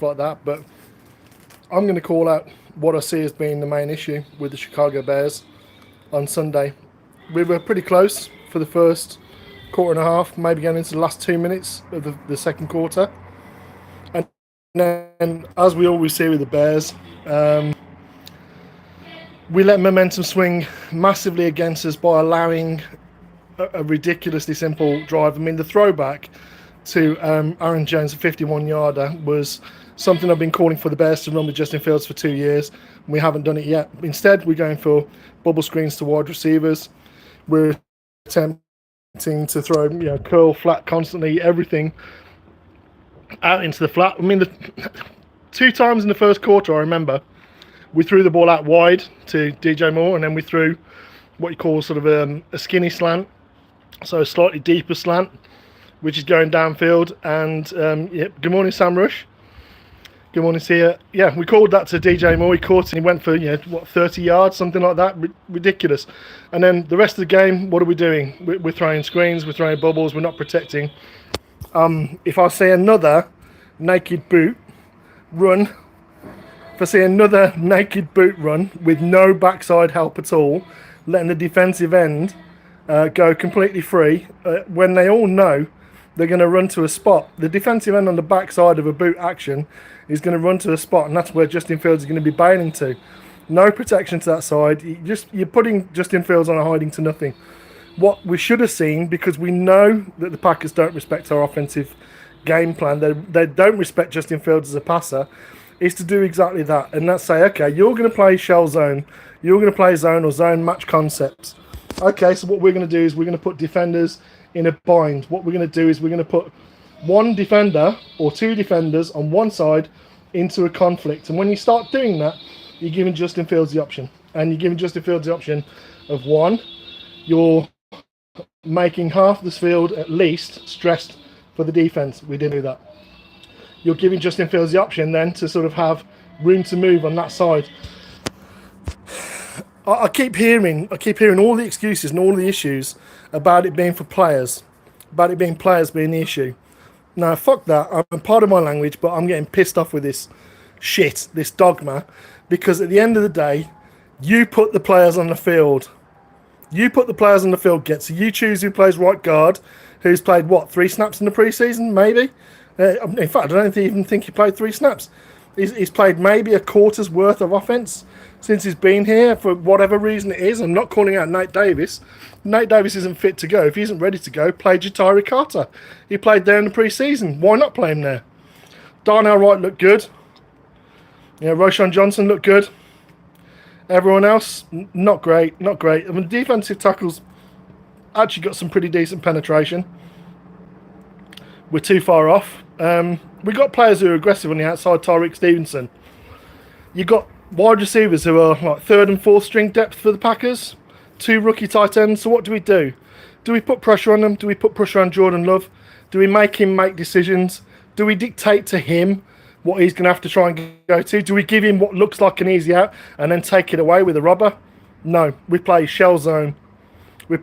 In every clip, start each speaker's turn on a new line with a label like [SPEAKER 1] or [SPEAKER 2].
[SPEAKER 1] like that. But I'm going to call out what I see as being the main issue with the Chicago Bears on Sunday. We were pretty close for the first quarter and a half, maybe going into the last 2 minutes of the second quarter. And then, as we always see with the Bears, we let momentum swing massively against us by allowing a ridiculously simple drive. I mean, the throwback to Aaron Jones' 51-yarder was something I've been calling for the Bears to run with Justin Fields for 2 years. We haven't done it yet. Instead, we're going for bubble screens to wide receivers. We're attempting to throw, curl, flat constantly, everything out into the flat. I mean, the 2 times in the first quarter, I remember, we threw the ball out wide to DJ Moore, and then we threw what you call sort of a skinny slant, so a slightly deeper slant, which is going downfield. And good morning, Sam Rush. Good morning to you. Yeah, we called that to DJ Moore. He caught it. He went for 30 yards, something like that. Ridiculous. And then the rest of the game, what are we doing? We're throwing screens. We're throwing bubbles. We're not protecting. If I see another naked boot run, with no backside help at all, letting the defensive end go completely free, when they all know they're going to run to a spot. The defensive end on the backside of a boot action is going to run to a spot, and that's where Justin Fields is going to be bailing to. No protection to that side. You're putting Justin Fields on a hiding to nothing. What we should have seen, because we know that the Packers don't respect our offensive game plan, they don't respect Justin Fields as a passer, is to do exactly that. And that's say, okay, you're going to play shell zone. You're going to play zone or zone match concepts. Okay, so what we're going to do is we're going to put defenders in a bind. What we're going to do is we're going to put one defender or 2 defenders on one side into a conflict. And when you start doing that, you're giving Justin Fields the option. And you're giving Justin Fields the option of, one, you're making half this field at least stressed for the defense. We didn't do that. You're giving Justin Fields the option then to sort of have room to move on that side. I keep hearing all the excuses and all the issues about it being for players, about it being players being the issue. Now, fuck that. I'm part of my language, but I'm getting pissed off with this shit, this dogma, because at the end of the day, you put the players on the field. You put the players on the field, Get. So you choose who plays right guard, who's played, 3 snaps in the preseason, maybe? In fact, I don't even think he played 3 snaps. He's played maybe a quarter's worth of offense since he's been here, for whatever reason it is. I'm not calling out Nate Davis. Nate Davis isn't fit to go. If he isn't ready to go, play Jatari Carter. He played there in the preseason. Why not play him there? Darnell Wright looked good. Roshan Johnson looked good. Everyone else, not great. I mean, defensive tackles actually got some pretty decent penetration. We're too far off. We got players who are aggressive on the outside. Tyreek Stevenson. You got wide receivers who are like 3rd and 4th string depth for the Packers. 2 rookie tight ends. So what do? Do we put pressure on them? Do we put pressure on Jordan Love? Do we make him make decisions? Do we dictate to him what he's going to have to try and go to? Do we give him what looks like an easy out and then take it away with a robber? No, we play shell zone. We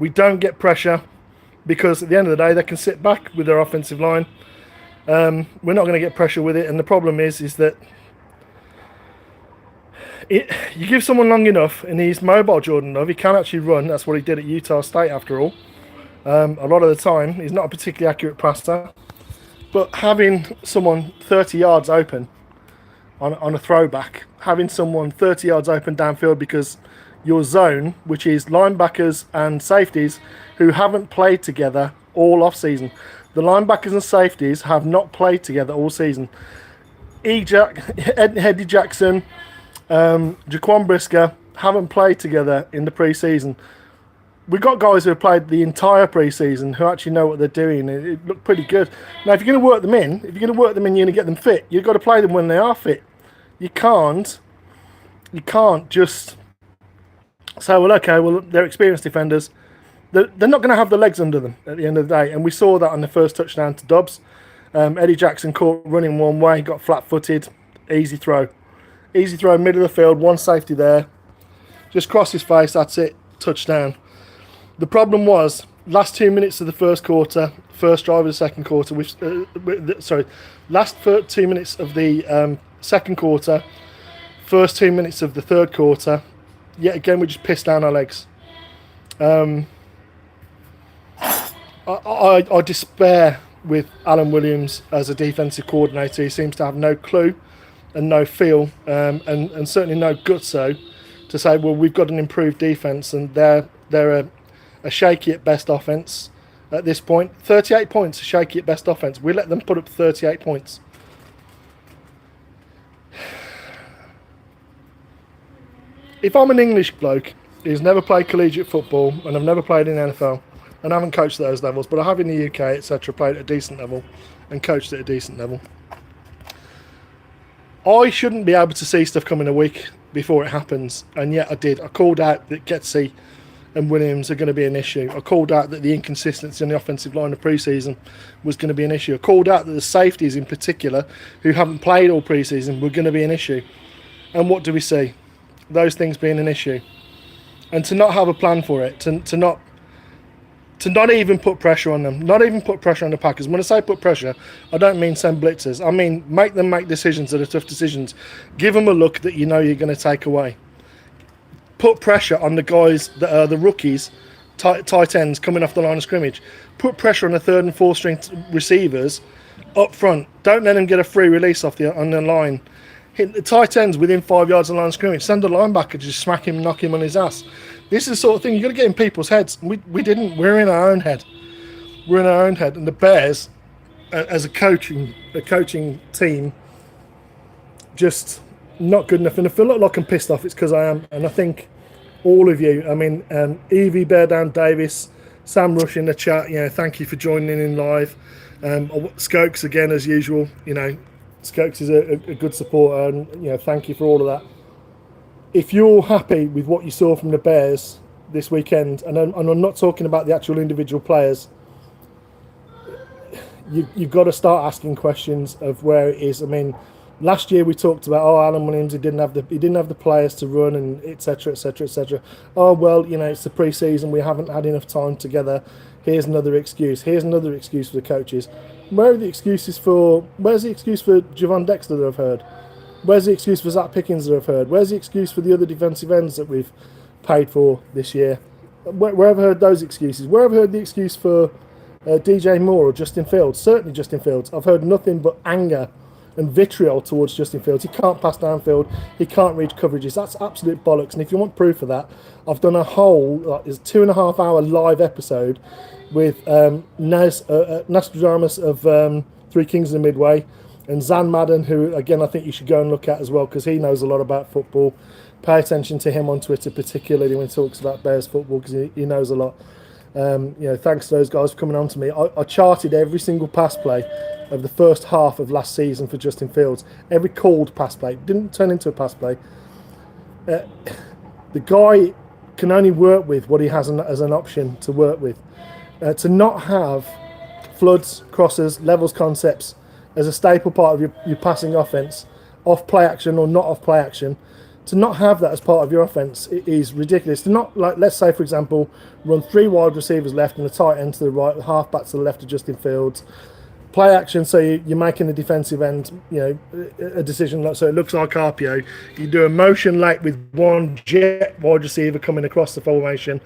[SPEAKER 1] don't get pressure, because at the end of the day, they can sit back with their offensive line. We're not going to get pressure with it, and the problem is that you give someone long enough, and he's mobile, Jordan Love. He can actually run. That's what he did at Utah State, after all. A lot of the time, he's not a particularly accurate passer. But having someone 30 yards open on a throwback, having someone 30 yards open downfield, because your zone, which is linebackers and safeties who haven't played together all off-season. The linebackers and safeties have not played together all season. Eddie Jackson, Jaquan Brisker haven't played together in the preseason. We've got guys who have played the entire preseason who actually know what they're doing. It looked pretty good. Now, if you're going to work them in, you're going to get them fit. You've got to play them when they are fit. You can't just say, they're experienced defenders. They're not going to have the legs under them at the end of the day. And we saw that on the first touchdown to Dobbs. Eddie Jackson caught running one way, got flat-footed, easy throw, middle of the field, one safety there. Just cross his face, that's it, touchdown. The problem was last 2 minutes of the first quarter, first drive of the second quarter. Last 2 minutes of the second quarter, first 2 minutes of the third quarter. Yet again, we just pissed down our legs. I despair with Alan Williams as a defensive coordinator. He seems to have no clue and no feel, and certainly no gutso to say, well, we've got an improved defense, and they're a shaky at best offense at this point. 38 points, a shaky at best offense. We let them put up 38 points. If I'm an English bloke who's never played collegiate football and I've never played in the NFL and I haven't coached at those levels, but I have in the UK, etc., played at a decent level and coached at a decent level, I shouldn't be able to see stuff coming a week before it happens, and yet I did. I called out that Getsy and Williams are going to be an issue. I called out that the inconsistency in the offensive line of pre-season was going to be an issue. I called out that the safeties in particular, who haven't played all pre-season, were going to be an issue. And what do we see? Those things being an issue. And to not have a plan for it, to not even put pressure on them, not even put pressure on the Packers. When I say put pressure, I don't mean send blitzers. I mean make them make decisions that are tough decisions. Give them a look that you know you're going to take away. Put pressure on the guys that are the rookies, tight ends coming off the line of scrimmage. Put pressure on the third and fourth string receivers up front. Don't let them get a free release on the line. Hit the tight ends within 5 yards of the line of scrimmage. Send a linebacker to just smack him, knock him on his ass. This is the sort of thing you've got to get in people's heads. We didn't. We're in our own head. We're in our own head. And the Bears, as a coaching team, just not good enough. And if I look like I'm pissed off, it's because I am. And I think all of you, I mean, Evie, Bear Down Davis, Sam Rush in the chat, thank you for joining in live. Skokes again, as usual, Skokes is a good supporter, and thank you for all of that. If you're happy with what you saw from the Bears this weekend, and I'm not talking about the actual individual players, you've got to start asking questions of where it is. I mean, last year we talked about Alan Williams, he didn't have the players to run, and etc. Oh well, it's the pre-season, we haven't had enough time together. Here's another excuse. Here's another excuse for the coaches. Where's the excuse for Javon Dexter that I've heard? Where's the excuse for Zach Pickens that I've heard? Where's the excuse for the other defensive ends that we've paid for this year? Where have I heard those excuses? Where have I heard the excuse for DJ Moore or Justin Fields? Certainly Justin Fields. I've heard nothing but anger and vitriol towards Justin Fields. He can't pass downfield. He can't reach coverages. That's absolute bollocks. And if you want proof of that, I've done a whole 2.5 hour live episode with Nostradamus of Three Kings of the Midway, and Zan Madden, who again I think you should go and look at as well, because he knows a lot about football. Pay attention to him on Twitter, particularly when he talks about Bears football, because he knows a lot. Thanks to those guys for coming on to me. I charted every single pass play of the first half of last season for Justin Fields. Every called pass play didn't turn into a pass play. The guy can only work with what he has as an option to work with. To not have floods, crosses, levels concepts as a staple part of your passing offense, off play action or not off play action, to not have that as part of your offense is ridiculous. To not, let's say for example, run 3 wide receivers left and a tight end to the right, half back to the left of Justin Fields. Play action, so you're making the defensive end, a decision so it looks like RPO. You do a motion late with one jet wide receiver coming across the formation.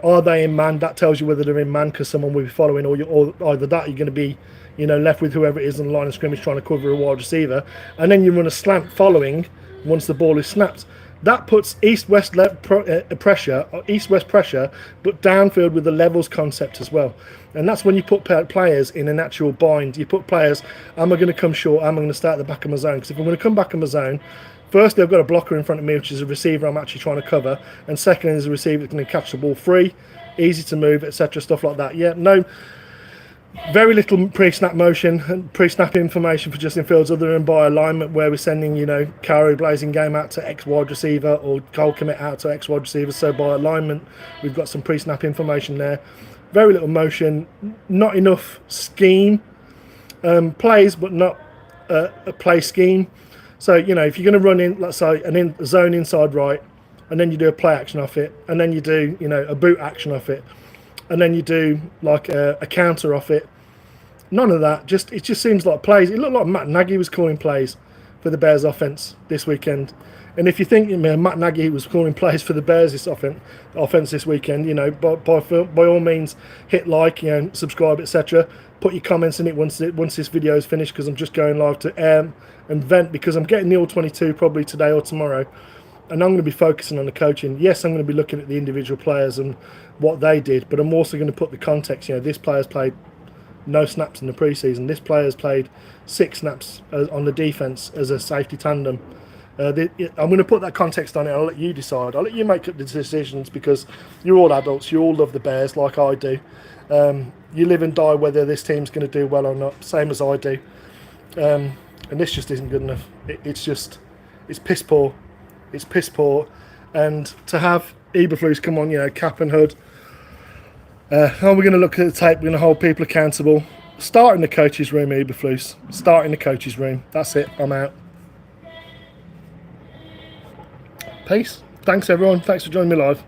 [SPEAKER 1] Are they in man? That tells you whether they're in man because someone will be following, or either that you're going to be, left with whoever it is on the line of scrimmage trying to cover a wide receiver, and then you run a slant following once the ball is snapped. That puts east-west pressure, but downfield with the levels concept as well. And that's when you put players in a natural bind. You put players, am I going to come short? Am I going to start at the back of my zone? Because if I'm going to come back in my zone, firstly, I've got a blocker in front of me, which is a receiver I'm actually trying to cover. And secondly, there's a receiver that's going to catch the ball free, easy to move, etc., stuff like that. Very little pre-snap motion and pre-snap information for Justin Fields other than by alignment, where we're sending, Kari Blazing Game out to X wide receiver or Cole Kmet out to X wide receiver. So by alignment, we've got some pre-snap information there. Very little motion, not enough scheme. Plays, but not a play scheme. So, if you're going to run in, let's say, a zone inside right, and then you do a play action off it, and then you do, a boot action off it, and then you do like a counter off it. None of that. It just seems like plays. It looked like Matt Nagy was calling plays for the Bears offense this weekend. And if you think Matt Nagy was calling plays for the Bears this offense this weekend, by all means, hit like, subscribe, etc. Put your comments in it once this video is finished, because I'm just going live to air and vent, because I'm getting the All-22 probably today or tomorrow, and I'm going to be focusing on the coaching. Yes, I'm going to be looking at the individual players and what they did, but I'm also going to put the context. This player's played no snaps in the preseason. This player's played 6 snaps on the defense as a safety tandem. I'm going to put that context on it. I'll let you decide. I'll let you make up the decisions, because you're all adults. You all love the Bears like I do. You live and die whether this team's going to do well or not, same as I do. And this just isn't good enough. It's piss poor. It's piss poor. And to have Eberflus come on, cap and hood. How are we going to look at the tape? We're going to hold people accountable. Start in the coach's room, Eberflus. Start in the coach's room. That's it. I'm out. Peace. Thanks, everyone. Thanks for joining me live.